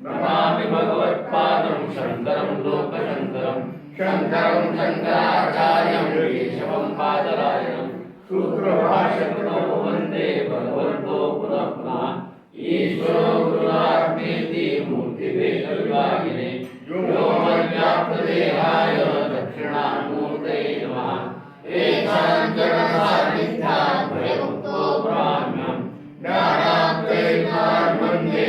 नमामि भगवत्पादं शङ्करं लोकशङ्करं शङ्करं शङ्कराचार्यं केशवं पादरायणं सूत्रभाष्यकृतौ वन्दे भगवन्तो पुनः पुनः ईश्वरो गुरुरात्मेति मूर्तिभेदविभागिने व्योमव्याप्तदेहाय दक्षिणामूर्तये नमः एकाञ्चनसान्निध्यात् भयमुक्तो ब्राह्म्यं ज्ञानाप्तैर्मान् वन्दे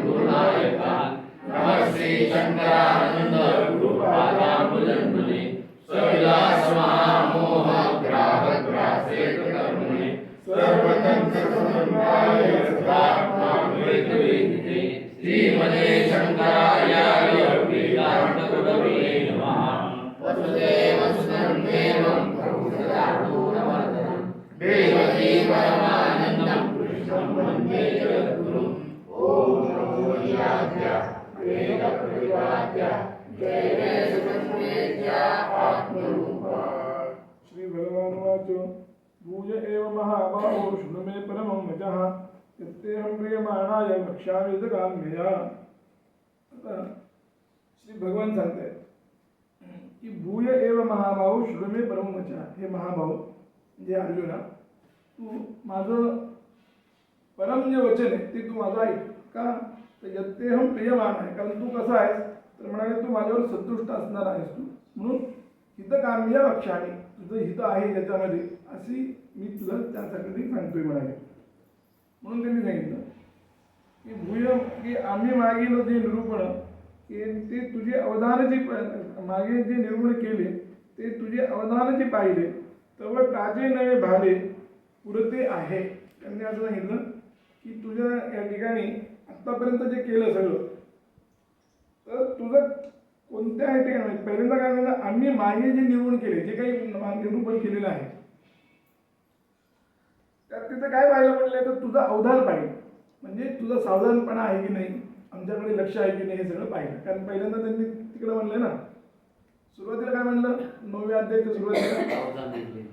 गुरुनायकः नमः श्री शंकरानंद गुरुपादाम्बुजन्मने सविलास महामोह ग्राहग्रासे कर्मणे सर्वतंत्र समन्वय सदात्माद्वैतवेदिते श्रीमते शंकराचार्य वेदांत गुरवे नमः वसुदेवसुतं देवं प्रभुसदानूनमर्दनं देवकी परमानन्दं कृष्णं वन्दे जगद्गुरुम् श्री भगवानुवाच भूय एव महाबाहो शृणु मे परमं वचः यत्तेऽहं प्रियमाणाय वक्ष्यामि काम्यया. आता श्री भगवान सांगतायत की भूय एव महाबाहो शृणु मे परमं वचः. हे महाभाऊ म्हणजे अर्जुना, तू माझं परम जे वचन आहे ते तू माझं ऐक. का तर यत्तेऽहं प्रियमान आहे, कारण तू कसा आहेस तर म्हणाले तू माझ्यावर संतुष्ट असणार आहेस तू, म्हणून हितकाम्य वक्ष्यामि, तुझं हित आहे याच्यामध्ये अशी मी तुला त्यासाठी सांगतोय म्हणाले. म्हणून त्यांनी सांगितलं की भूय की आम्ही मागील जे निरूपण की ते तुझे अवधानाची मागे जे निरूपण केले ते तुझे अवधानाचे पाहिले तव काजे नवे भाले पुरते आहे. त्यांनी असं सांगितलं की तुझ्या या ठिकाणी आत्तापर्यंत जे केलं सगळं तर तुझं कोणत्याही ठिकाणी पहिल्यांदा काय झालं, आम्ही मागे जे निरूपण केले जे काही निरूपण केलेलं आहे त्यात तिथं काय पाहिलं म्हणलं तर तुझं अवधान पाहिजे, म्हणजे तुझा सावधानपणा आहे की नाही, आमच्याकडे लक्ष आहे की नाही हे सगळं पाहिलं. कारण पहिल्यांदा त्यांनी तिकडं म्हणलं ना, सुरुवातीला काय म्हणलं 9व्या अध्यायाच्या सुरुवातीला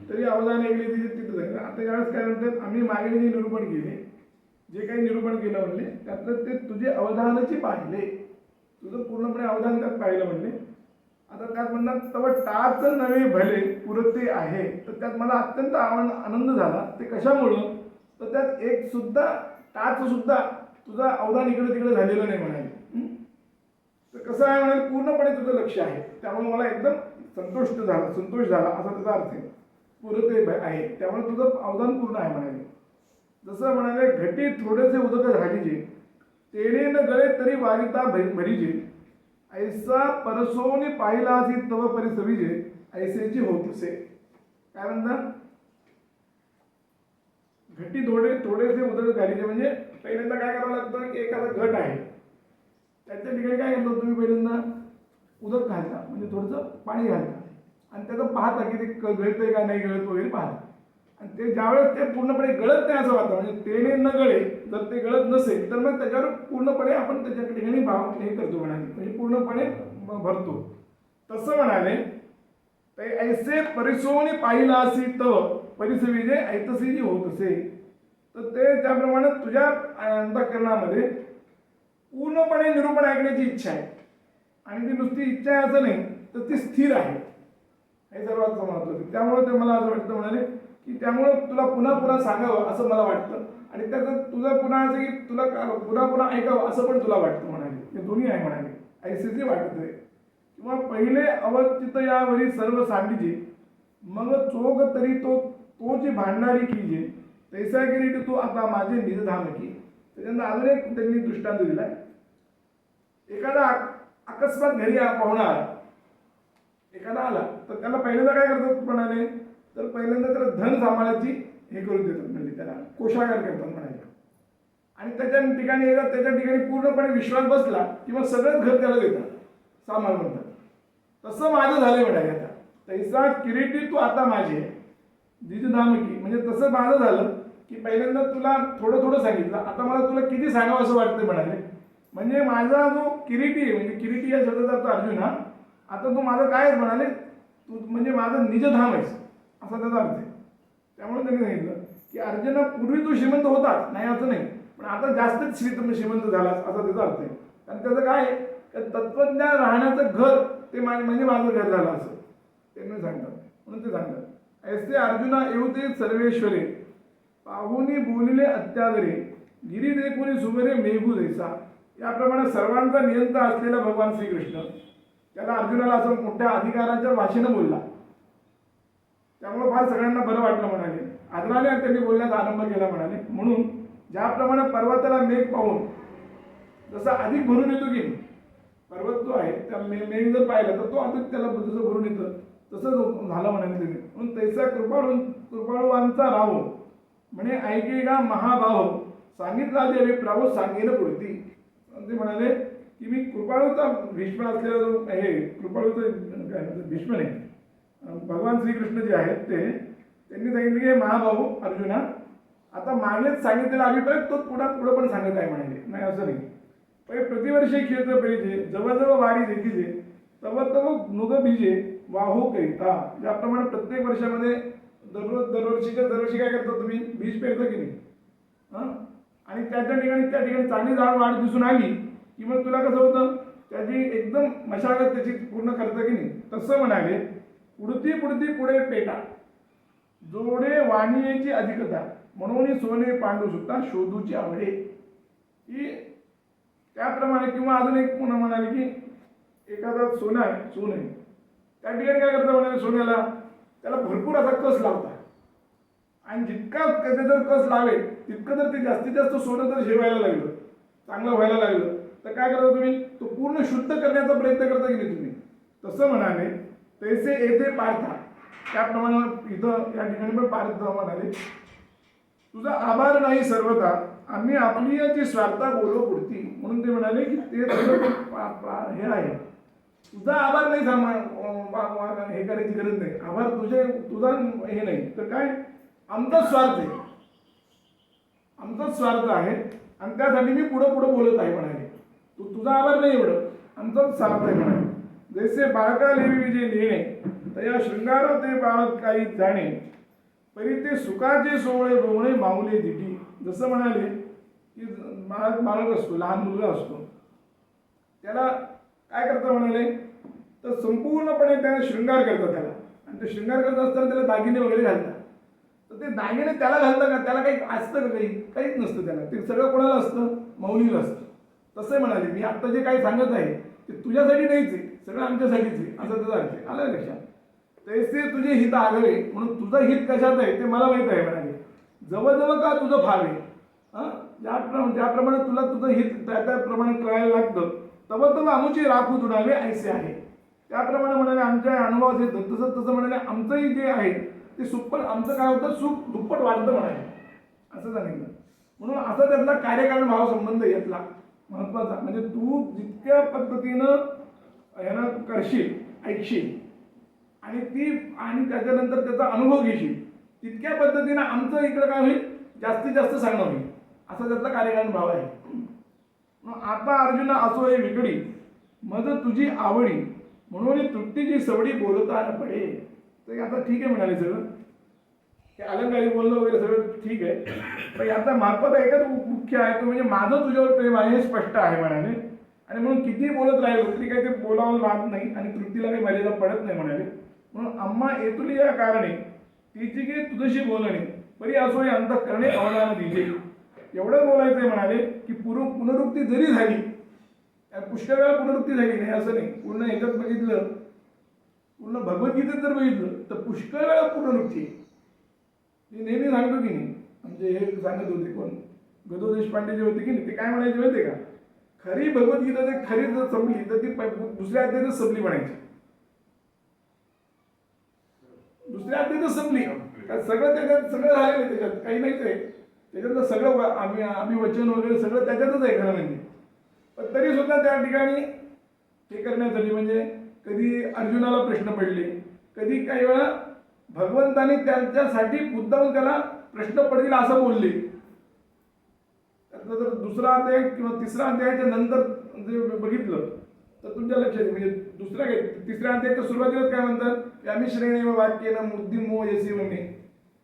तरी अवधान ऐकले तिथं जाईल. आता यावेळेस काय म्हणतात, आम्ही मागे जे निरूपण केले जे काही निरूपण केलं म्हणले त्यातलं ते तुझे अवधानाचे पाहिले, तुझं पूर्णपणे अवधान त्यात पाहिलं म्हणले. आता त्यात म्हणतात तव टाच नवे भले पुरते आहे, तर त्यात मला अत्यंत आनंद झाला. ते कशामुळं तर त्यात एक सुद्धा टाच सुद्धा तुझा अवधान इकडे तिकडे झालेलं नाही म्हणाले. तर कसं आहे म्हणाले, पूर्णपणे तुझं लक्ष आहे, त्यामुळे मला एकदम संतोष झाला असा त्याचा अर्थ आहे. पुरते आहे त्यामुळे तुझं अवधान पूर्ण आहे म्हणाले. जसं म्हणाले घटी थोडेसे उदक झालीजे तेणे न गळे तरी वारिता भरीजे ऐसा परसोनी पाहिला असी तव परिसविजे ऐसेची होतसे. काय म्हणतात, घटी थोडेसे उदक झालीजे म्हणजे पहिल्यांदा काय करावं लागतं की एखादा घट आहे त्याच्या ठिकाणी काय करतो तुम्ही, पहिल्यांदा उदक घालता म्हणजे थोडंसं पाणी घालता आणि त्याचं पाहता की ते गळतंय का नाही गळत वगैरे पाहता. आणि ते ज्यावेळेस ते पूर्णपणे गळत नाही असं वाटतं, म्हणजे तेने न गळे जर ते गळत नसेल तर मग त्याच्यावर पूर्णपणे आपण त्याच्या ठिकाणी भाव हे करतो म्हणाले, म्हणजे पूर्णपणे भरतो. तसं म्हणाले ते ऐसे परिसोनी पाहिला असी तव परिसविजे ऐतसी जी होत असे. तर ते त्याप्रमाणे तुझ्या अंतःकरणामध्ये पूर्णपणे निरूपण ऐकण्याची इच्छा आहे, आणि ती नुसती इच्छा आहे असं नाही तर ती स्थिर आहे, हे सर्वात महत्त्वाचं. त्यामुळे ते मला असं वाटतं म्हणाले की त्यामुळं तुला पुन्हा पुन्हा सांगावं असं मला वाटतं, आणि त्याचं तुझं पुन्हा असं की तुला पुन्हा पुन्हा ऐकावं असं पण तुला वाटतं म्हणाले. हे दोन्ही आहे म्हणाले, ऐसेचे वाटत आहे. किंवा पहिले अवचित यावरी सर्व सांडीजे मग चोग तरी तोची भांडारी कीजे तैसा किरीट तू आता माझे निजधाम की. त्याच्यानंतर अजून एक त्यांनी दृष्टांत दिलाय. एखादा अकस्मात घरी पाहुणा आला, एखादा आला तर त्याला पहिल्यांदा काय करतात म्हणाले, तर पहिल्यांदा त्याला धन सांभाळायची हे करून देतात, म्हणजे त्याला कोशागार करतात म्हणाले. आणि त्याच्या ठिकाणी येतात, त्याच्या ठिकाणी पूर्णपणे विश्वास बसला किंवा सगळंच घर त्याला देतात, सामान म्हणतात. तसं माझं झालं म्हणाले. आता तैसा किरीटी तू आता माझी आहे निजधाम की, म्हणजे तसं माझं झालं की पहिल्यांदा तुला थोडं थोडं सांगितलं, आता मला तुला किती सांगावं असं वाटतं म्हणाले. म्हणजे माझा जो किरीटी आहे, म्हणजे किरीटी या शब्दाचा अर्थ अर्जुना, आता तू माझं काय आहेस म्हणाले, तू म्हणजे माझं निजधाम आहेस, असा त्याचा अर्थ आहे. त्यामुळे त्यांनी सांगितलं की अर्जुना, पूर्वी तू श्रीमंत होतास, नाही असं नाही, पण आता जास्तच श्रीमंत झालास, असा त्याचा अर्थ आहे. कारण त्याचं काय आहे, तत्वज्ञान राहण्याचं घर ते म्हणजे माझं घर झालं असं त्यांनी सांगतात. म्हणून ते सांगतात, ऐसे अर्जुना येऊते सर्वेश्वरे, पाहुनी बोलिले अत्यादरे, गिरी देखुनी सुमरे मेघू जैसा. याप्रमाणे सर्वांचा नियंता असलेला भगवान श्रीकृष्ण त्याला अर्जुनाला असं मोठ्या अधिकाराच्या भाषेनं बोलला. त्यामुळे फार सगळ्यांना बरं वाटलं म्हणाले, आदराने त्यांनी बोलण्याचा आरंभ केला म्हणाले. म्हणून ज्याप्रमाणे पर्वताला मेघ पाहून जसा अधिक भरून येतो की नाही, पर्वत जो आहे त्या मेघ जर पाहिला तर तो अधिक त्याला जसं भरून येतं तसंच झालं म्हणाले त्यांनी. म्हणून तैसा कृपाळूवांचा राहो म्हणे ऐकेगा महाभाव, सांगितला जे अभिप्राव सांगेन पुढती. ते म्हणाले की मी कृपाळूचा भीष्म असलेला जो आहे, कृपाळूचं भीष्म नाही, भगवान श्रीकृष्ण जे आहेत ते त्यांनी सांगितलं की हे महाभाऊ अर्जुना, आता मागेच सांगितलेला अभिप्राय तो पुढं पण सांगत आहे म्हणाले. नाही असं नाही. पहिले प्रतिवर्षी खेळत पाहिजे, जवळजवळ वाढी देखील तव नुग बीजे वाहो करिता. ज्याप्रमाणे प्रत्येक वर्षामध्ये दरवर्षी काय करता तुम्ही, बीज पेरता की नाही, आणि त्या ठिकाणी चांगली झाड वाढ दिसून आली की मग तुला कसं होतं, त्याची एकदम मशागत त्याची पूर्ण करता की नाही. तसं म्हणाले, पुढती पुढे पेटा, जोडे वाणीची अधिकता, म्हणून सोने पांडू सुद्धा शोधूची आवडे. की त्याप्रमाणे, किंवा अजून एक पुन्हा म्हणाले की एखादा सोनं आहे, त्या ठिकाणी काय करता म्हणाले, सोन्याला त्याला भरपूर असा कस लावता, आणि जितका त्याचे जर कस लावेल तितकं जर ते जास्तीत जास्त सोनं जर शेवायला लागलं, चांगलं व्हायला लागलं, तर काय करता तुम्ही, तो पूर्ण शुद्ध करण्याचा प्रयत्न करता की नाही तुम्ही. तसं म्हणाले, तैसे येथे पार्था, त्याप्रमाणे इथं या ठिकाणी पण पार्थ म्हणाले, तुझा आभार नाही सर्वथा, आम्ही आपली याची स्वार्था बोलव पुरती. म्हणून ते म्हणाले की ते हे आहे, तुझा आभार नाही हे करायची गरज नाही, आभार तुझा हे नाही, तर काय आमचाच स्वार्थ आहे, आमचाच स्वार्थ आहे, आणि त्यासाठी मी पुढं बोलत आहे म्हणाले. तुझा आभार नाही एवढं, आमचाच स्वार्थ आहे म्हणाले. जैसे बाळका लेवी जे नेणे, तया शृंगार ते बाळक काही जाणे, परी ते सुखाचे सोहळे बोवणे माऊले दिटी. जसं म्हणाले की बाळक असतो, लहान मुलगा असतो, त्याला काय करतं म्हणाले, तर संपूर्णपणे त्याला शृंगार करतात त्याला, आणि ते शृंगार करत असताना त्याला दागिने वगैरे घालतात. तर ते दागिने त्याला घालतं का, त्याला काही असतं का, काहीच नसतं त्याला, ते सगळं कोणाला असतं, मौलीला असतं. तसं म्हणाले, मी आत्ता जे काही सांगत आहे ते तुझ्यासाठी नाहीच आहे, सगळं आमच्यासाठीच आहे, असं त्याचा अर्थ आहे. आलं लक्षात. तैसे तुझे हित आगवे, म्हणून तुझं हित कशात आहे ते मला माहित आहे म्हणाले. जवळजवळ का तुझं फावे, ज्याप्रमाणे तुला तुझं हित त्याप्रमाणे कळायला लागतं, तव आमुचे राखू तुडावे ऐसे आहे. त्याप्रमाणे म्हणाले आमच्या अनुभवात येतं, तसं म्हणाले आमचंही जे आहे ते सुख, पण आमचं काय होतं, सुख दुप्पट वाढतं म्हणाले, असं सांगितलं. म्हणून असा त्यातला कार्यकारण भाव संबंध यातला महत्वाचा. म्हणजे तू जितक्या पद्धतीनं यानं करशील, ऐकशील, आणि त्याच्यानंतर त्याचा अनुभव घेशील, तितक्या पद्धतीनं आमचं इकडं काय होईल, जास्तीत जास्त सांगणं होईल, असा त्यातला कार्यकारण भाव आहे. आता अर्जुना असो हे विकडी, मद तुझी आवडी, म्हणून तृप्तीची सवडी बोलता न पडे. तर आता ठीक आहे म्हणाले सगळं, हे अलंकारी बोलणं वगैरे सगळं ठीक आहे, पण आता मार्फत एकच मुख्य आहे, तो म्हणजे माझं तुझ्यावर प्रेम आहे हे स्पष्ट आहे म्हणाले. आणि म्हणून कितीही बोलत राहिलो तरी काही ते बोलावं राहत नाही, आणि तृप्तीला काही मर्यादा पडत नाही म्हणाले. म्हणून आम्हा येतुली या कारणे तिची की तुझशी बोलणे, परी असो हे अंतःकरणे अवलान दिजे. एवढं बोलायचंय म्हणाले की पुनरुक्ती जरी झाली, पुष्कळ वेळा पुनरुक्ती झाली नाही असं नाही, पूर्ण ह्याच्यात बघितलं, पूर्ण भगवद्गीतेत जर बघितलं तर पुष्कळ वेळा पुनरुक्ती. मी नेहमी सांगतो की नाही, म्हणजे हे सांगत होते कोण, गदो देशपांडे जे होते की नाही, ते काय म्हणायचे माहिती का, खरी भगवद्गीता जर खरी जर संपली तर ती दुसऱ्या अध्यायातच संपली म्हणायची, दुसऱ्या अध्यायातच संपली. सगळं त्याच्यात सगळं राहिलं, त्याच्यात काही नाहीच आहे, त्याच्यातलं सगळं आम्ही वचन वगैरे सगळं त्याच्यातच आहे खरं म्हणजे. पण तरी सुद्धा त्या ठिकाणी हे करण्यासाठी, म्हणजे कधी अर्जुनाला प्रश्न पडले, कधी काही वेळा भगवंताने त्यांच्यासाठी मुद्दाम त्याला प्रश्न पडतील असं बोलले, त्यातलं जर दुसरा अध्याय किंवा तिसरा अध्यायाच्या नंतर जे बघितलं तर तुमच्या लक्षात येईल. म्हणजे दुसऱ्या काय तिसऱ्या अध्यायाच्या सुरुवातीलाच काय म्हणतात, यामी श्रेणी व वाक्येन बुद्धी मोह यसी मे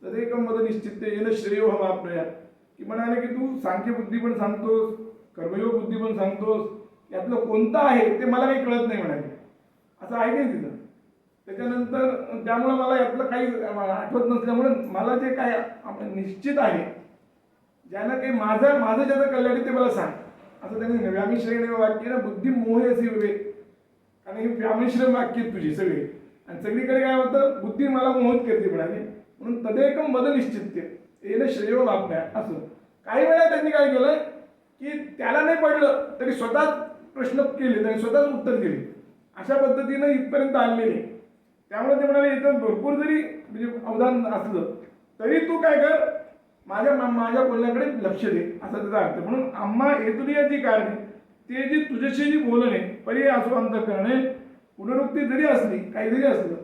तदेकम मद निश्चित येन श्रेयो हम आपल्या, की म्हणाले की तू सांख्य बुद्धी पण सांगतोस, कर्मयोग बुद्धी पण सांगतोस, यातलं कोणतं आहे ते मला काही कळत नाही म्हणाले. असं आहे की तिथं. त्याच्यानंतर त्यामुळं मला यातलं काही आठवत नसल्यामुळे मला जे काय निश्चित आहे, ज्यानं काही माझं ज्याचं कल्याण आहे ते मला सांग, असं त्यांनी व्यामिश्रेण वाक्य ना बुद्धी मोह असे विवेक, आणि ही व्यामिश्रम वाक्य आहेत तुझी सगळी, आणि सगळीकडे काय होतं, बुद्धी मला मोहित करते म्हणाले. म्हणून तदेकम मद निश्चित्य येणं श्रेयो लाभण्या. असं काही वेळा त्यांनी काय केलं की त्याला नाही पडलं तरी स्वतःच प्रश्न केले, त्यांनी स्वतःच उत्तर दिले, अशा पद्धतीनं इथपर्यंत आणलेले. त्यामुळे ते म्हणाले इथं भरपूर जरी म्हणजे अवधान असलं तरी तू काय कर, माझ्या बोलण्याकडे लक्ष दे, असा त्याचा अर्थ. म्हणून आम्हा हेतुरियाची कारणे ते जी तुझ्याशी जी बोलणे परी असो अंत करणे, पुनरुक्ती जरी असली काही जरी असलं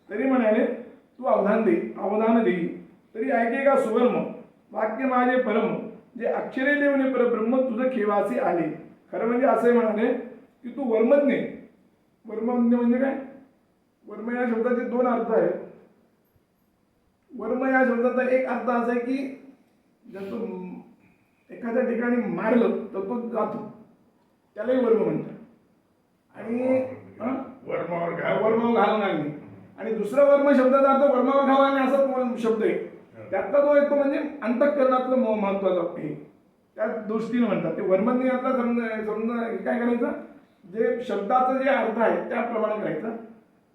तरी म्हणाले तू अवधान देई तरी ऐके का सुवर्म वाक्य माझे परम, जे अक्षरे देवने परब्रह्म तुझं खेवासे आले. खरं म्हणजे असं म्हणाले की तू वर्मज्ञ. वर्मज्ञ म्हणजे काय, वर्म या शब्दाचे दोन अर्थ आहेत. वर्म या शब्दाचा एक अर्थ असा आहे की जर तो एखाद्या ठिकाणी मारलं तर तो जातो, त्यालाही वर्म म्हणतात. आणि वर्मावर घालून आणणे, आणि दुसरा वर्म शब्दाचा अर्थ वर्मावर घालणे असा शब्द आहे. त्यातला तो येतो म्हणजे अंतःकरणातलं महत्वाचा आहे, त्या दृष्टीने म्हणतात ते वर्मज्ञ. यातला समजा काय करायचं, जे शब्दाचा जे अर्थ आहे त्याप्रमाणे करायचं.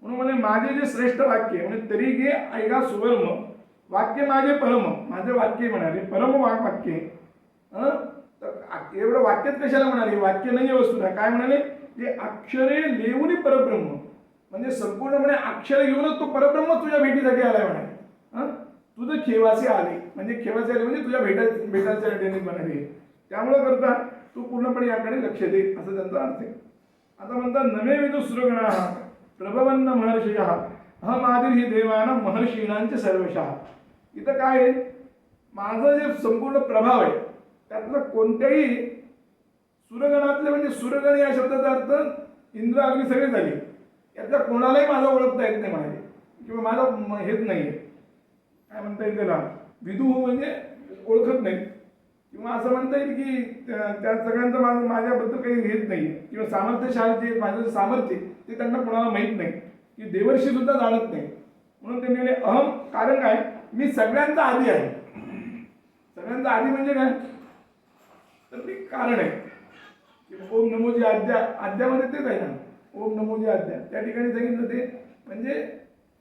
म्हणून म्हणे माझे जे श्रेष्ठ वाक्य म्हणजे तरी घे ऐका सुवर्म वाक्य माझे परम, माझे वाक्य म्हणाले परम वाक्य. तर एवढं वाक्यच कशाला म्हणाले, वाक्य नाही वस्तुला. काय म्हणाले, जे अक्षरे लेऊन परब्रह्म, म्हणजे संपूर्णपणे अक्षर घेऊनच तो परब्रह्म तुझ्या भेटीसाठी आलाय म्हणाले. तुझं खेवासे आले म्हणजे खेवासे आले म्हणजे तुझ्या भेटायच्या म्हणाले. त्यामुळे करता तू पूर्णपणे याकडे लक्ष दे, असं त्यांचा अर्थ आहे. आता म्हणतात नवे विदुसृगणा प्रभवन्न महर्षय अहमादिर्हि देवाना महर्षीणांचे सर्वशः. इथं काय आहे, माझं जे संपूर्ण प्रभाव आहे त्यातलं कोणत्याही सुरगणातले, म्हणजे सुरगण या शब्दाचा अर्थ इंद्र अग्नी सगळे झाले, यातल्या कोणालाही माझा ओळखता येत नाही म्हणाले, किंवा माझा हेच नाही आहे, काय म्हणता येईल त्याला, विदू म्हणजे ओळखत नाही, किंवा असं म्हणता येईल की त्या सगळ्यांचं माझ्याबद्दल काही हेच नाही आहे, किंवा सामर्थ्यशाली जे माझं सामर्थ्य ते त्यांना कोणाला माहीत नाही, की देवर्षी सुद्धा जाणत नाही. म्हणून त्यांनी म्हणे अहम, कारण काय, मी सगळ्यांचा आधी आहे. सगळ्यांचा आधी म्हणजे काय, तर ते कारण आहे. ओम नमोजी आद्यामध्ये तेच आहे ना, ओम नमोजी आद्या, त्या ठिकाणी सांगितलं ते म्हणजे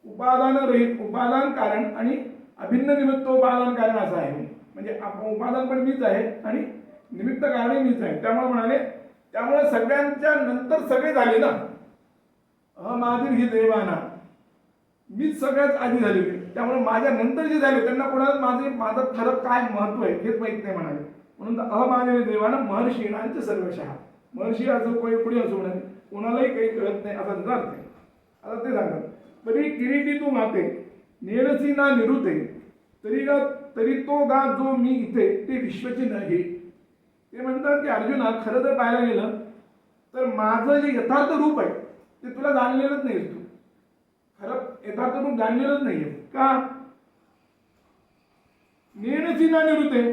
उपादान रहित, उपादान कारण आणि अभिन्न निमित्त उपादान कारण असं आहे. म्हणजे उपादान पण मीच आहे आणि निमित्त कारणही मीच आहे. त्यामुळे म्हणाले, त्यामुळे सगळ्यांच्या नंतर सगळे झाले ना, अहमादिर ही देवाना, मीच सगळ्यात आधी झालेली. त्यामुळे माझ्या नंतर जे झाले त्यांना कोणाला माझं खरं काय महत्व आहे हेच माहीत नाही म्हणाले. म्हणून अहमादिर देवाना महर्षीणांचे सर्वशः, महर्षी असो कोणी असो म्हणाले, कोणालाही काही कळत नाही असा अर्थ आहे. आता ते सांगतात, तरी किरीटी तू माते नेणसी ना निरुते, तरी तो गा जो मी इथे ते विश्वची नव्हे. ते म्हणतात की अर्जुना, खरं जर पाहायला गेलं तर माझं जे यथार्थ रूप आहे ते तुला जाणलेलंच नाही. तू खरं यथार्थ रूप जाणलेलंच नाहीये का, नेणसी ना निरुते.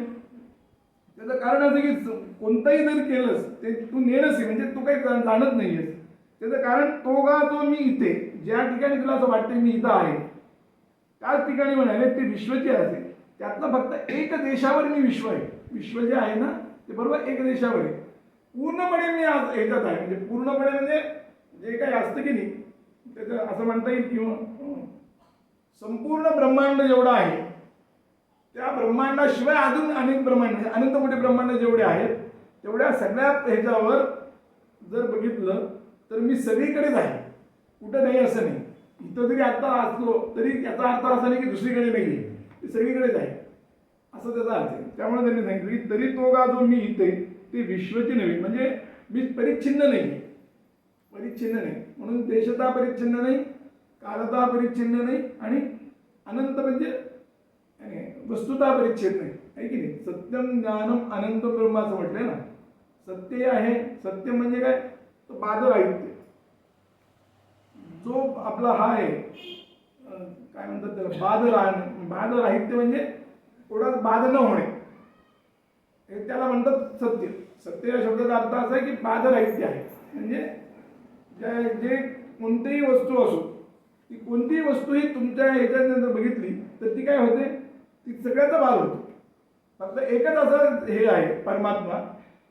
त्याचं कारण असं की कोणतंही जर केलंस ते तू नेणसी म्हणजे तू काही जाणत नाहीयेस. त्याचं कारण तो गा जो मी इथे, ज्या ठिकाणी तुला असं वाटतं मी इथं आहे त्याच ठिकाणी म्हणाले ते विश्वचे असेल. त्यातलं फक्त एक देशावर मी विश्व आहे. विश्व जे आहे ना ते बरोबर एक देशावर आहे. पूर्णपणे मी आज ह्याच्यात आहे, म्हणजे पूर्णपणे म्हणजे जे काही असतं की नाही त्याचं असं म्हणता येईल, किंवा संपूर्ण ब्रह्मांड जेवढं आहे त्या ब्रह्मांडाशिवाय अजून अनेक ब्रह्मांड, अनंत मोठे ब्रह्मांड जेवढे आहेत तेवढ्या सगळ्या ह्याच्यावर जर बघितलं तर मी सगळीकडेच आहे, कुठं नाही असं नाही. इथं जरी आता असलो तरी याचा अर्थ असा नाही की दुसरीकडे नाही आहे, ते सगळीकडेच आहे असं त्याचा अर्थ आहे. त्यामुळे त्यांनी सांगितलं की तरी तो गा जो मी इथे ते विश्वची नव्हे, म्हणजे मी परिच्छिन्न नाही, परिच्छिन्न नाही. म्हणून देशता परिच्छिन्न नाही, कालता परिच्छिन्न नाही, आणि अनंत म्हणजे वस्तुता परिच्छेद नाही आहे की नाही. सत्यम ज्ञानम अनंत ब्रह्म असं म्हटलंय ना. सत्य आहे, सत्य म्हणजे काय, तो बाधराहित्य. जो आपला हा आहे काय म्हणतात त्याला, बाधराहित्य म्हणजे कोणाला बाध न होणे, हे त्याला म्हणतात सत्य. सत्य या शब्दाचा अर्थ असा आहे की बाधराहित्य आहे. म्हणजे जे कोणतीही वस्तू असो, ती कोणतीही वस्तू ही तुमच्या ह्याच्यात जर बघितली तर ती काय होते, ती सगळ्याचा बाध होतो. फक्त एकच असं हे आहे परमात्मा,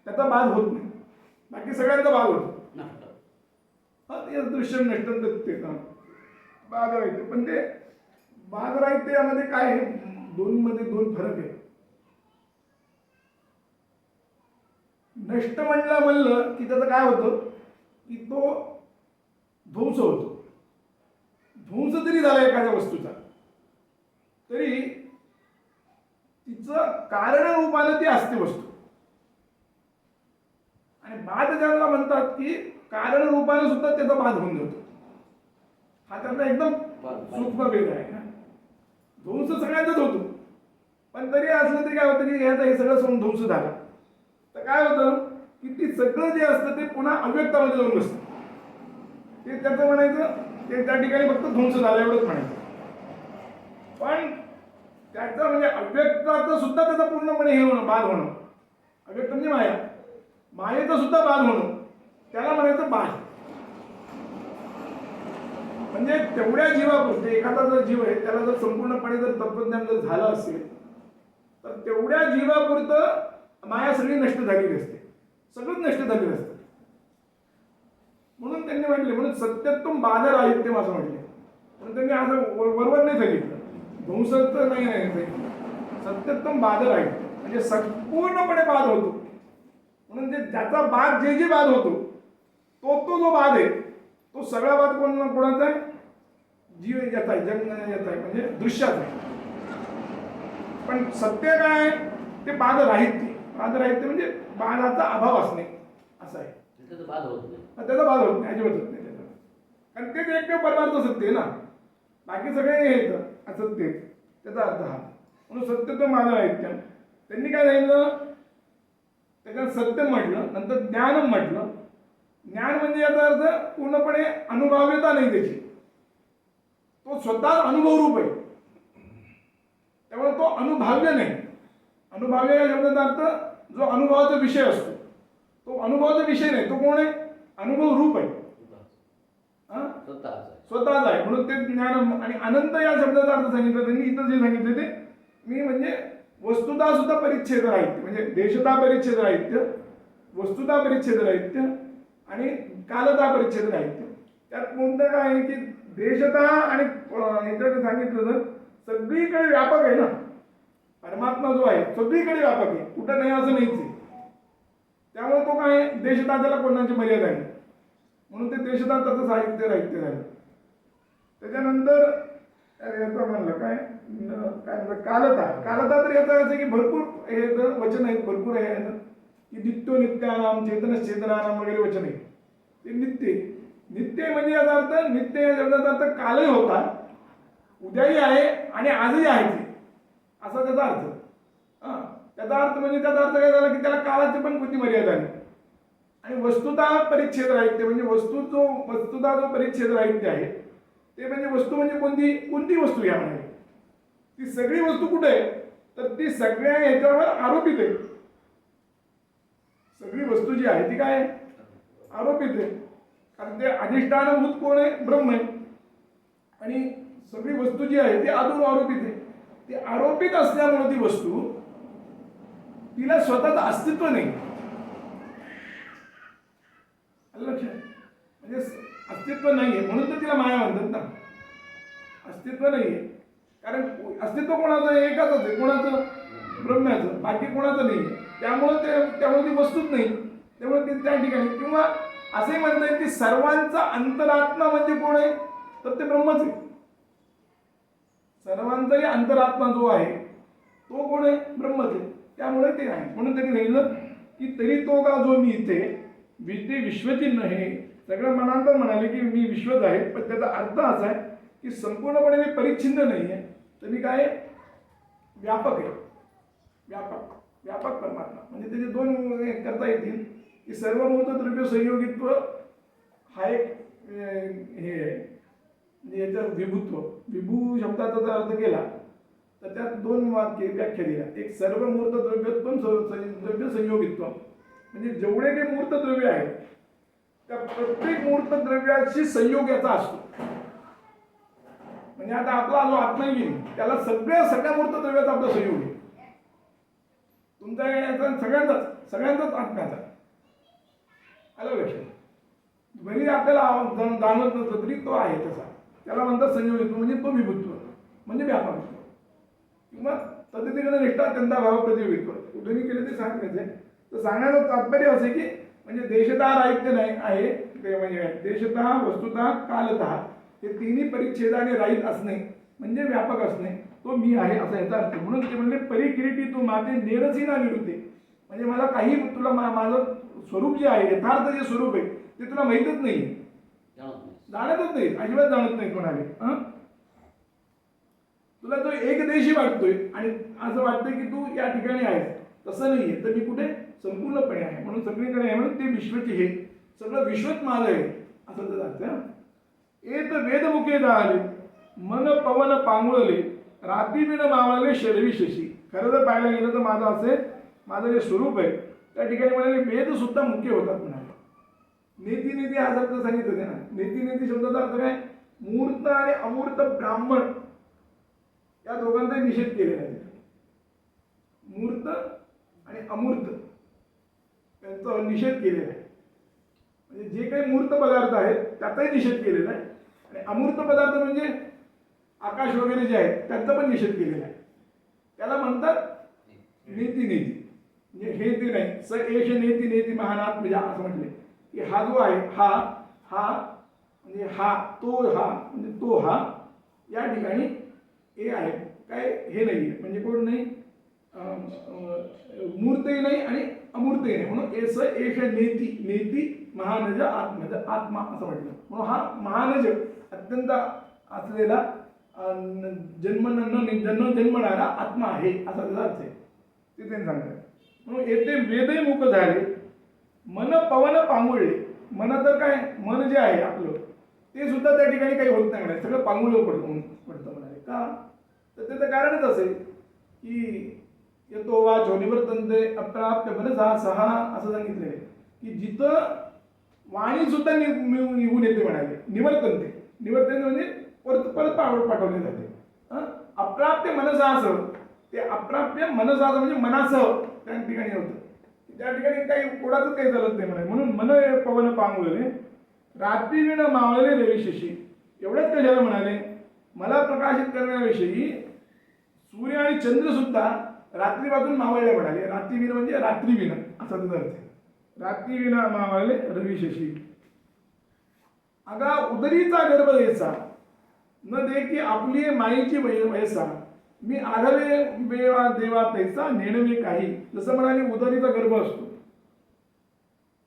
त्याचा बाध होत नाही, बाकी सगळ्यांचा बाध होतो. हा दृश्य नष्ट ते बाध राहते. पण ते बाध राहते यामध्ये काय आहे, दोन फरक आहे. नष्ट म्हणलं की त्याचं काय होतं की तो ध्वंस होतो. ध्वंस जरी झाला एखाद्या वस्तूचा तरी तिचं कारण रूपाने ती असते वस्तू. आणि बाध ज्याला म्हणतात की कारण रूपाने सुद्धा त्याचा बाध होऊन जातो. हा त्याचा एकदम सूक्ष्म भेद आहे ना. ध्वंस सगळ्यांचाच होतो, पण तरी असलं तरी काय होतं की ह्याचा हे सगळं ध्वंस झाला तर काय होतं की ती सगळं जे असतं ते पुन्हा अव्यक्तामध्ये जाऊन बसतं. ते त्याचं म्हणायचं ते त्या ठिकाणी फक्त ध्वंस झाला एवढंच म्हणायचं. पण त्याचं म्हणजे अव्यक्ताचं सुद्धा त्याचा पूर्णपणे हे होणं, बाध होणं. अव्यक्त म्हणजे माया, मायेचं सुद्धा बाध होणं, त्याला म्हणायचं बाध. म्हणजे तेवढ्या जीवापुरते एखादा जर जीव आहे त्याला जर संपूर्णपणे जर तत्वज्ञान जर झालं असेल तर तेवढ्या जीवापुरतं माया सगळी नष्ट झालेली असते, सगळंच नष्ट झालेलं असतं. म्हणून त्यांनी म्हटले, म्हणून सत्यत्वम बाधराहित्यम असं म्हटले. म्हणून त्यांनी असं वरवर नाही सांगितलं, ध्वंसच नाही, सत्यत्वम बाधराहित्य म्हणजे संपूर्णपणे बाध होतो. म्हणून जे ज्याचा बाध जे बाध होतो तो जो बाध आहे तो सगळा बाध कोणाचा आहे, जीव याचा आहे, जग याचा आहे, म्हणजे दृश्याचा आहे. पण सत्य काय आहे ते बाधराहित्य. बाधराहित्य म्हणजे बाधाचा अभाव असणे असं आहे. त्याचा बाध होत नाही, अजिबात होत नाही त्याचा. कारण तेच एकमेव परमार्थ सत्य आहे ना, बाकी सगळे हे येतं असत्य, त्याचा अर्थ हा. म्हणून सत्य तो बाधराहित्य. त्यांनी काय सांगितलं, त्याच्यात सत्य म्हटलं, नंतर ज्ञान म्हटलं. ज्ञान म्हणजे याचा अर्थ पूर्णपणे अनुभव्यता नाही त्याची, तो स्वतः अनुभवरूप आहे, त्यामुळे तो अनुभाव्य नाही. अनुभाव्य या शब्दाचा अर्थ जो अनुभवाचा विषय असतो तो अनुभवाचा विषय नाही, तो कोण आहे, अनुभव रूप आहे, स्वतःच आहे. म्हणून ते ज्ञान. आणि अनंत या शब्दाचा अर्थ सांगितलं त्यांनी. इथं जे सांगितलं ते मी म्हणजे वस्तुता सुद्धा परिच्छेद राहित्य, म्हणजे देशता परिच्छेद राहित्य, वस्तुता परिच्छेद राहित्य आणि कालता परिच्छेद राहित्य. त्यात कोणतं काय आहे की देशता आणि याच्यात सांगितलं तर सगळीकडे व्यापक आहे ना. परमात्मा जो आहे सगळीकडे व्यापक आहे, कुठं नाही असं नाहीच आहे. त्यामुळे तो काय देशता, त्याला कोणाची मर्यादा आहे, म्हणून ते देशता त्याचं साहित्य राहित्य झालं. त्याच्यानंतर याचं म्हणलं काय म्हणलं कालता. कालता तर याचा अर्थ की भरपूर हे वचन आहेत, भरपूर आहे की नित्यो नित्यानाम चेतनानाम वगैरे वचन आहे. ते नित्य, नित्य म्हणजे याचा अर्थ, नित्य या शब्दाचा अर्थ कालही होता, उद्याही आहे आणि आजही आहे ते, असा त्याचा अर्थ. त्याचा अर्थ म्हणजे त्याचा अर्थ काय झाला की त्याला कालाची पण कोणती मर्यादा नाही. आणि वस्तुता परिच्छेद राहित्य म्हणजे वस्तुता जो परिच्छेद राहित्य आहे ते म्हणजे वस्तू म्हणजे कोणती वस्तू या म्हणाली, ती सगळी वस्तू कुठे आहे तर ती सगळ्या ह्याच्यावर आरोपित आहे. सगळी वस्तू जी आहे ती काय आहे, आरोपित आहे. कारण ते अधिष्ठानभूत कोण आहे, ब्रह्म आहे. आणि सगळी वस्तू जी आहे ती आधून आरोपित आहे. ती आरोपित असल्यामुळे ती वस्तू, तिला स्वतःचं अस्तित्व नाही. लक्षात, म्हणजे अस्तित्व नाहीये म्हणून तर तिला माया म्हणतात ना. अस्तित्व नाहीये कारण अस्तित्व कोणाचं आहे, एकाच आहे, कोणाचं, ब्रह्माचं, बाकी कोणाचं नाही. त्यामुळे ती वस्तूच नाही. त्यामुळे ती त्या ठिकाणी, किंवा असे म्हणता येईल की सर्वांचा अंतरात्मा म्हणजे कोण आहे तर ते ब्रह्मच आहे. सर्वांचाही अंतरात्मा जो आहे तो कोण आहे, ब्रह्मच आहे. त्यामुळे ते आहे. म्हणून त्यांनी सांगितलं की तरी तो का जो मी इथे विश्वचिन्ह हे सगळं मनांतर म्हणाले की मी विश्वच आहे. पण त्याचा अर्थ असा आहे की संपूर्णपणे मी परिच्छिन्न नाही आहे, तर मी काय व्यापक आहे, व्यापक व्यापक परमात्मा. म्हणजे त्याचे दोन हे करता येतील की सर्वभूत द्रव्य संयोगित्व हा एक हे आहे. म्हणजे याचं विभुत्व, विभू शब्दाचा जर अर्थ केला तर त्यात दोन वाक्य व्याख्या दिल्या. एक सर्व मूर्त द्रव्योत्पन्न द्रव्य संयोगित्व, म्हणजे जेवढे काही मूर्त द्रव्य आहेत त्या प्रत्येक मूर्त द्रव्याशी संयोग याचा असतो. म्हणजे आता आपला जो आत्मा येईल त्याला सगळ्या मूर्त द्रव्याचा आपला संयोग आहे. तुमचा याचा सगळ्यांचाच आत्म्याचा आलं लक्षात. भले आपल्याला जाणवत नसलं तरी तो आहे तसा, त्याला म्हणतात संयोगित्व, म्हणजे तो विभुत्व म्हणजे व्यापकत्व किंवा तद्धितीकडे निष्ठा अत्यंता भाव प्रतियोगित्व कुठेही केले ते सांगायचे. तर सांगण्याचं तात्पर्य असे की म्हणजे देशतः राहित्य नाही आहे ते, म्हणजे देशतः वस्तुतः कालतः हे तिन्ही परिच्छेदाने राहित असणे म्हणजे व्यापक असणे, तो मी आहे असा याचा अर्थ. म्हणून ते म्हणले परिकिरीटी तू माते नेरसी ना निवृत्ते, म्हणजे मला काही तुला माझं स्वरूप जे आहे, यथार्थ जे स्वरूप आहे ते तुला माहीतच नाही, जाणतच नाही, अजिबात जाणत नाही कोणाला. तुला तो एक देशी वाटतोय आणि असं वाटतंय की तू या ठिकाणी आहेस, तसं नाहीये. तर मी कुठे संपूर्णपणे आहे, म्हणून सगळीकडे आहे, म्हणून ते विश्वचे हे सगळं विश्वच माझं आहे असं तर जातं. एक वेदमुखे जाळले मन पवन पांगुळले रात्री बिन मावळले शरवी शशी. खरं जर पाहायला गेलं तर माझं असे माझं जे स्वरूप आहे त्या ठिकाणी म्हणाले वेद सुद्धा मुख्य होतात म्हणाले. नेती नेती हा शब्द सांगितलं ते ना. नेती नेती शब्दाचा अर्थ काय, मूर्त आणि अमूर्त ब्राह्मण या दोघांचा निषेध केलेला आहे. मूर्त आणि अमूर्त त्यांचा निषेध केलेला आहे. म्हणजे जे काही मूर्त पदार्थ आहेत त्याचाही निषेध केलेला आहे आणि अमूर्त पदार्थ म्हणजे आकाश वगैरे जे आहेत त्यांचा पण निषेध केलेला आहे. त्याला म्हणतात नेती नेती. म्हणजे हे ते नाही, स एष नेती नेती महानात्मजा असं म्हटले की हा जो आहे हा म्हणजे हा तो हा म्हणजे तो हा या ठिकाणी हे आहे, काय हे नाही आहे. म्हणजे कोण नाही, मूर्तही नाही आणि अमूर्तही नाही. म्हणून एस एष नेती नेती महानज आत्मज आत्मा असं म्हटलं. म्हणून हा महानज अत्यंत असलेला जन्मणारा आत्मा आहे असा त्याचा अर्थ आहे. ते त्यांनी सांगतात. म्हणून येथे वेदही मुख झाले मन पवन पांगुळले. मन तर काय, मन जे आहे आपलं ते सुद्धा त्या ठिकाणी काही होत नाही म्हणाले, सगळं पांगुळलं पडतं म्हणाले. का तर त्याचं कारणच असेल की येतो वा निवर्तनते अप्राप्य मनसा सहा असं सांगितलंय की जिथं वाणी सुद्धा निघून येते म्हणाले. निवर्तनते म्हणजे परत पाठवले जाते. अप्राप्य मनसासह, ते अप्राप्य मनसासह म्हणजे मनासह त्या ठिकाणी होतं. त्या ठिकाणी काही कोणाचंच काही चालत नाही म्हणाले. म्हणून मन पवन पांगुळले रात्री विण मावळले रविशशी. एवढंच कशाला म्हणाले, मला प्रकाशित करण्याविषयी सूर्य आणि चंद्र सुद्धा रात्रीपासून मावळले म्हणाले. रात्रीविण म्हणजे रात्रीविण असा त्याचा अर्थ आहे. रात्रीविण मावळले रविशशी. अगा उदरीचा गर्भ द्यायचा न दे की आपली माईची वयसा मी आघावे बेवा देवा तैसा नेणवे काही. जसं म्हणाले उदरीचा गर्भ असतो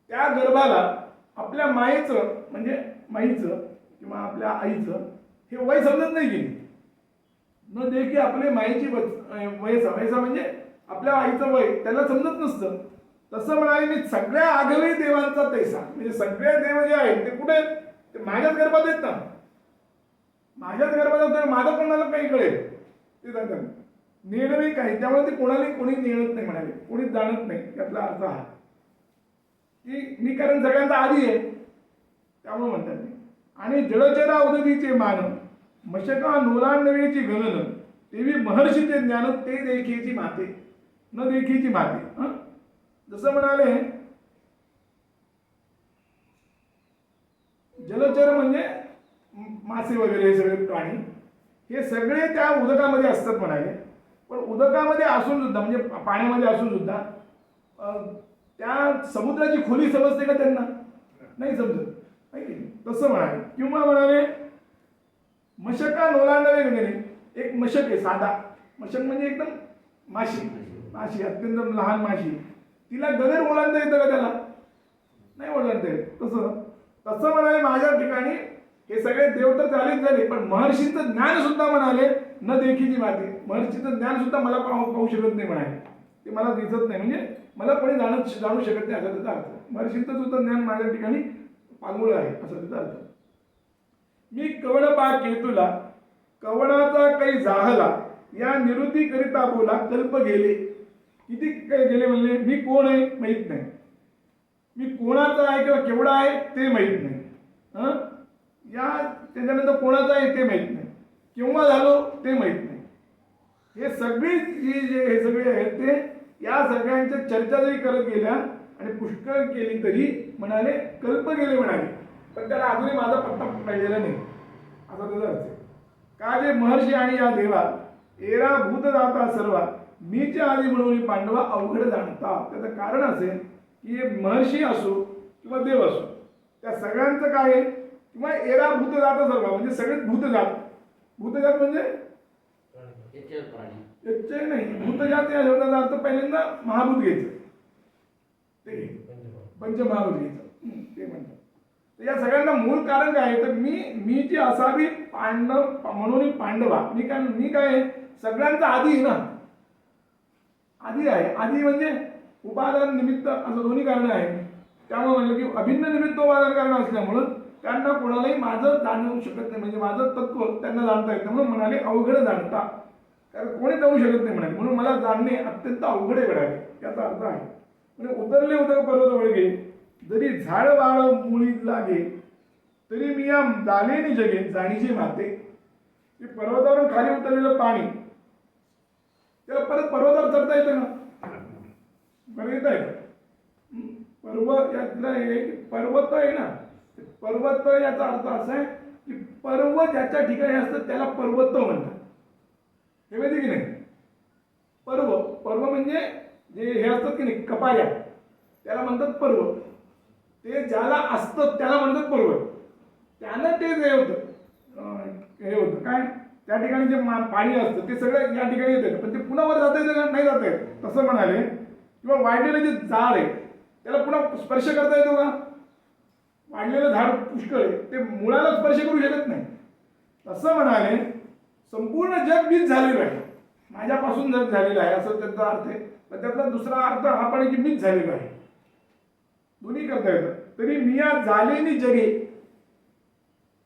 त्या गर्भाला आपल्या मायेचं म्हणजे माईचं किंवा आपल्या आईचं हे वय समजत नाही गेली. न दे की आपले माईची वयसा म्हणजे आपल्या आईचं वय त्याला समजत नसतं. तसं म्हणाले मी सगळ्या आघावी देवांचा तैसा, म्हणजे सगळे देव जे आहेत ते कुठे आहेत, ते माझ्याच गर्भात आहेत ना. माझ्याच गर्भात असताना माझं कोणाला काही कळेल ते सांगतात. नेणवे काही, त्यामुळे ते कोणी नेणत नाही म्हणाले, कोणीच जाणत नाही. त्यातला अर्थ हा की मी कारण सगळ्यांचा आधी आहे त्यामुळे म्हणतात मी. आणि जळचरा उदतीचे मान मशका नोलांडवेची गगन तेवी महर्षीचे ज्ञान ते देखीची माते न देखीची माते. जसं म्हणाले जलचर म्हणजे मासे वगैरे हे सगळे प्राणी हे सगळे त्या उदकामध्ये असतात म्हणाले. पण उदकामध्ये असून सुद्धा म्हणजे पाण्यामध्ये असून सुद्धा त्या समुद्राची खोली समजते का त्यांना, नाही समजत. तसं म्हणाले. किंवा म्हणाले मशका नोलांडवे वगैरे. एक मशक आहे साधा मशक म्हणजे एकदम माशी अत्यंत लहान माशी, तिला गगन ओलांडता येतं का त्याला, नाही ओलांडता येत. तसं म्हणाले माझ्या ठिकाणी हे सगळे देव तर झाले पण महर्षींचं ज्ञान सुद्धा म्हणाले न देखीची माती महर्षीचं ज्ञान सुद्धा मला पाहू शकत नाही म्हणाले, ते मला दिसत नाही, म्हणजे मला कोणी जाणू शकत नाही असा त्याचा अर्थ. महर्षींचं सुद्धा ज्ञान माझ्या ठिकाणी पांगुळ आहे असा त्याचा अर्थ. मी कवण पा केतुला कवणाचा काही जाहला या निवृत्ती करिता बोला कल्प गेले. किती काय गेले म्हणले, मी कोण आहे माहीत नाही, मी कोणाचा आहे किंवा केवढा आहे ते माहीत नाही, या त्याच्यानंतर कोणाचा आहे ते माहीत नाही, केव्हा झालो ते माहीत नाही. हे सगळी जे हे सगळे आहेत ते या सगळ्यांच्या चर्चा जरी करत गेल्या आणि पुष्कळ केली तरी म्हणाले कल्प गेले म्हणाले, पण त्याला अजूनही माझा पत्ता पाहिलेला नाही असा त्याचा अर्थ आहे. का जे महर्षी आणि या देवा एरा भूत जाता सर्वा मीच्या आधी म्हणून पांडवा अवघड जाणता. त्याचं कारण असेल की हे महर्षी असो किंवा देव असो, त्या सगळ्यांचं काय आहे, किंवा एरा भूत जाता सर्व म्हणजे सगळेच भूतजात. भूतजात म्हणजे याचे नाही, भूतजात या शब्दाचा अर्थ पहिल्यांदा महाभूत घ्यायचं, ते पंचमहाभूत घ्यायचं ते म्हणतात. तर या सगळ्यांना मूळ कारण काय आहे, तर मी जी असावी पांडव म्हणून पांडवा, मी काय आहे सगळ्यांचा आधी आहे ना, आधी आहे. आधी म्हणजे उपादान निमित्त असं दोन्ही कारण आहे. त्यामुळे म्हणलं की अभिन्न निमित्त उपादान कारण असल्यामुळं त्यांना कोणालाही माझं जाणवू शकत नाही, म्हणजे माझं तत्व त्यांना जाणता येतं, म्हणून म्हणाले अवघड जाणता, कारण कोणी जाणू शकत नाही म्हणाले, म्हणून मला जाणणे अत्यंत अवघड आहे म्हणाले. याचा अर्थ आहे म्हणजे उतरले उदक पर्वत वळगे जरी झाड वाळ मुळी लागे तरी मी या जालेनी जगे जाणीचे माते. की पर्वतावरून खाली उतरलेलं पाणी त्याला परत पर्वतावर चढता येतं ना, बरं येत आहे पर्वत यातला एक पर्वत आहे ना, पर्वत याचा अर्थ असा आहे की पर्वत ज्याच्या ठिकाणी असतं त्याला पर्वत म्हणतात. हे माहिती की नाही, पर्व म्हणजे जे हे असतात की नाही कपाऱ्या त्याला म्हणतात पर्वत. ते ज्याला असतं त्याला म्हणतात पर्वत. त्यानं ते जे होतं हे होतं काय, त्या ठिकाणी जे पाणी असतं ते सगळं या ठिकाणी येतं, पण ते पुन्हा वर जाता येतं का, नाही जाता येत. तसं म्हणाले किंवा वाढलेलं जे झाड आहे त्याला पुन्हा स्पर्श करता येतो का, वाढलेलं झाड पुष्कळ आहे ते मुळाला स्पर्श करू शकत नाही. तसं म्हणाले संपूर्ण जग मीच झालेलं आहे, माझ्यापासून जग झालेलं आहे असं त्याचा अर्थ आहे. पण त्यातला दुसरा अर्थ हा पण आहे की मीच झालेलो आहे, दोन्ही करता येतं. तरी मिया झालेली जगे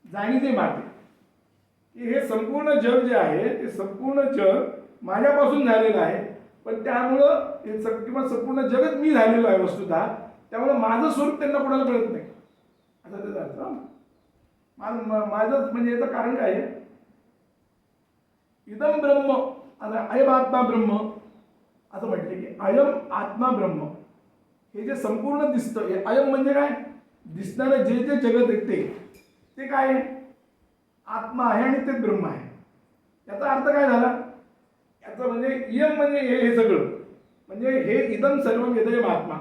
जाणीचे माते, की हे संपूर्ण जग जे आहे ते संपूर्ण जग माझ्यापासून झालेलं आहे, पण त्यामुळं हे किंवा संपूर्ण जगत मी झालेलो आहे वस्तुतः, त्यामुळं माझं स्वरूप त्यांना कोणाला कळत नाही असं त्याचा अर्थ. माझं म्हणजे याचं कारण काय आहे, इदम ब्रह्म, आता अयम आत्मा ब्रह्म असं म्हटले की अयम आत्मा ब्रह्म, हे जे संपूर्ण दिसतं हे अयम म्हणजे काय, दिसणारं जे जे जगत आहे ते काय आहे, आत्मा आहे आणि ते ब्रह्म आहे. याचा अर्थ काय झाला, याचा म्हणजे इयम म्हणजे हे सगळं, म्हणजे हे इदम सर्व यदयम आत्मा,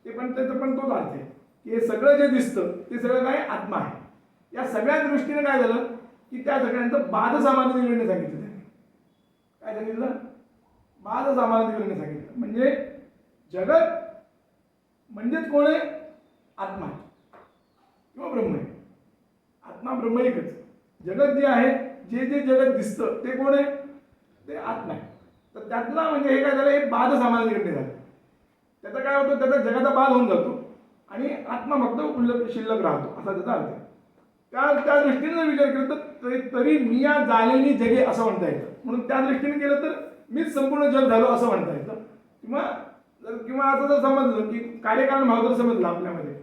ते पण त्याचा पण तोच अर्थ आहे की हे सगळं जे दिसतं ते सगळं काय आत्मा आहे. या सगळ्या दृष्टीने काय झालं की त्या सगळ्यांचं बाद सामान्यीकरण सांगितलं त्यांनी. काय सांगितलं, बाद सामान्यीकरण सांगितलं. म्हणजे जगत म्हणजेच कोण आहे, आत्मा किंवा ब्रह्म आहे. आत्मा ब्रह्म एकच. जगत जे आहे, जे जे जगत दिसतं ते कोण आहे, ते आत्मा आहे. तर त्यातला म्हणजे हे काय झालं, हे बाद सामान्यीकरण झालं. त्याचा काय होतं, त्याचा जगाचा बाद होऊन जातो आणि आत्मा फक्त शिल्लक राहतो असा त्याचा अर्थ आहे. त्या दृष्टीने जर विचार केला तर तरी मी या झालेली जगे असं म्हणता येतं. म्हणून त्या दृष्टीने केलं तर मीच संपूर्ण जग झालो असं म्हणता येतं. किंवा असं जर समजलं की कार्यकारण भाव जर समजला आपल्यामध्ये,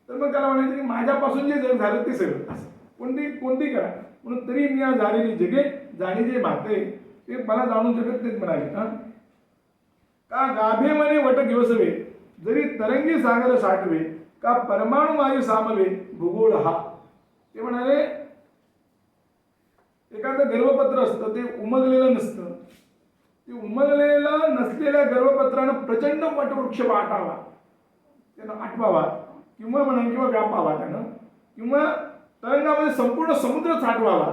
तर मग त्याला म्हणायचं की माझ्यापासून जे जग झालं ते सगळं असं कोणती करा. म्हणून तरी मी या झालेली जगे जाणी जे माते ते मला जाणून शकत नाहीत म्हणाले. का गाभे मने वट दिवसवे जरी तरंगी सागर साठवे का परमाणु माझे सामवे भूगोळ हा. ते म्हणाले एखादं गर्भपत्र असतं ते उमगलेलं नसतं, ते उमगलेलं नसलेल्या गर्भपत्रानं प्रचंड वटवृक्ष आटावा, त्यानं आटवावा किंवा म्हणा किंवा व्यापावा त्यानं, किंवा तरंगामध्ये संपूर्ण समुद्र साठवावा.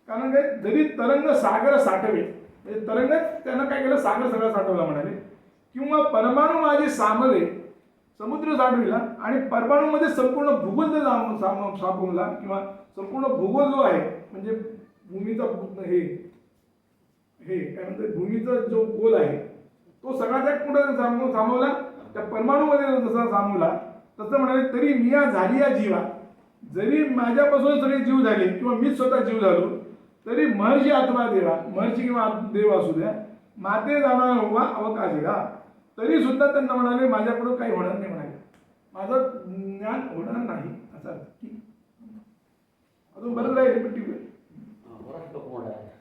कारण काय, जरी तरंग सागर साठवे म्हणजे तरंगच त्यानं काय केलं, सागर सगळा साठवला म्हणाले. किंवा परमाणु माझे सामवे समुद्र साठविला आणि परमाणूमध्ये संपूर्ण भूगोल जर सापवला किंवा संपूर्ण भूगोल जो आहे म्हणजे भूमीचा हे हे काय म्हणतात भूमीचा जो गोल आहे तो सगळा त्या कुठं सामावला, त्या परमाणूमध्ये जसा सामावला तसं म्हणाले तरी मिया झाली या जीवा, जरी माझ्यापासून सगळे जीव झाले किंवा मीच स्वतः जीव झालो तरी महर्षी आत्मा देवा, महर्षी किंवा देव असू द्या, माते जाणार हवा अवकाश का, तरी सुद्धा त्यांना म्हणाले माझ्याकडून काही होणार नाही म्हणाले, माझं ज्ञान होणार नाही असा. ठीक अजून बरंच राहील पण ठीक आहे.